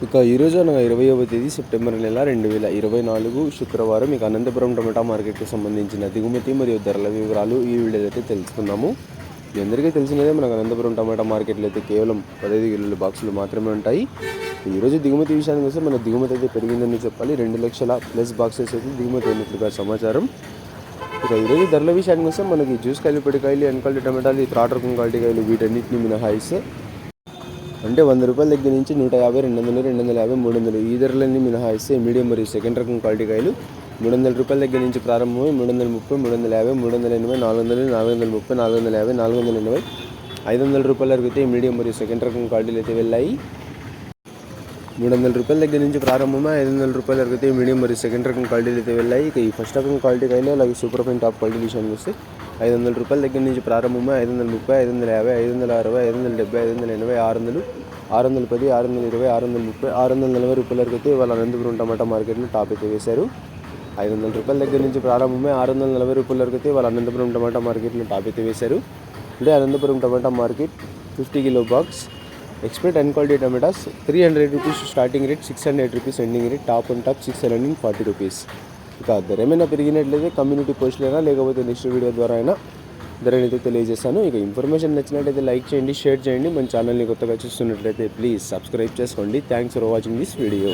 ఇక ఈరోజు అనగా 20వ తేదీ సెప్టెంబర్ నెల 2024 శుక్రవారం మీకు అనంతపురం టమాటా మార్కెట్కి సంబంధించిన దిగుమతి మరియు ధరల వివరాలు ఈ వీడియోలో అయితే తెలుసుకుందాము. మీ అందరికీ తెలిసినదే మనకు అనంతపురం టమాటా మార్కెట్లో అయితే కేవలం 15 కిలోల బాక్సులు మాత్రమే ఉంటాయి. ఈరోజు దిగుమతి విషయానికి వస్తే మన దిగుమతి అయితే పెరిగిందని చెప్పాలి. 2 లక్షల ప్లస్ బాక్సెస్ అయితే దిగుమతి అయినట్లుగా సమాచారం. ఇక ఈరోజు ధరల విషయానికి వస్తే మనకి జ్యూస్ కాయలు, పొడికాయలు, ఎన్కాయలు టమాటాలు, త్రాట్ రకం క్వాలిటీ కాయలు వీటన్నిటిని మినహాయిస్తే అంటే 100 రూపాయల దగ్గర నుంచి 150, 200, 250, 300 ఈ ధరలన్నీ మినహాయిస్తే మీడియం మరియు సెకండ్ రకం క్వాలిటీ కాయలు 300 రూపాయల దగ్గర నుంచి ప్రారంభమై 330, 350, 380, 400, 430, 450, 480, 500 రూపాయల వరకు అయితే మీడియం మరియు సెకండ్ రకం క్వాలిటీలు అయితే వెళ్ళాయి. 300 రూపాయల దగ్గర నుంచి ప్రారంభమై 500 రూపాయల వరకు అయితే మీడియం మరియు సెకండ్ రకం క్వాలిటీలు అయితే వెళ్ళాయి. ఇక ఈ ఫస్ట్ రకం క్వాలిటీ కాయలు అలాగే సూపర్ ఫైన్ టాప్ క్వాలిటీ విషయానికి వస్తే 500 రూపాయల దగ్గర నుంచి ప్రారంభమై 530, 550, 560, 560, 580, 600, 610, 620, 630, 640 రూపాయల వరకు అయితే వాళ్ళ అనంతపురం టమాటా మార్కెట్లో టాప్ అయితే వేశారు. 500 రూపాయల దగ్గర నుంచి ప్రారంభమై 640 రూపాయల వరకు అయితే వాళ్ళ అనంతపురం టమాటా మార్కెట్లో టాప్ అయితే వేశారు. Today Anantapuram tomato market 50 kilo box expect and quality tomatoes 300 rupees starting rate, 600 rupees ending rate, top and top 640 rupees. ఇక ధర ఏమైనా పెరిగినట్లయితే కమ్యూనిటీ పోస్టులు అయినా లేకపోతే నెక్స్ట్ వీడియో ద్వారా అయినా ధరని అయితే తెలియజేస్తాను. ఇక ఇన్ఫర్మేషన్ నచ్చినట్లయితే లైక్ చేయండి, షేర్ చేయండి. మన ఛానల్ని కొత్తగా చూస్తున్నట్లయితే ప్లీజ్ సబ్స్క్రైబ్ చేసుకోండి. Thanks for watching this video.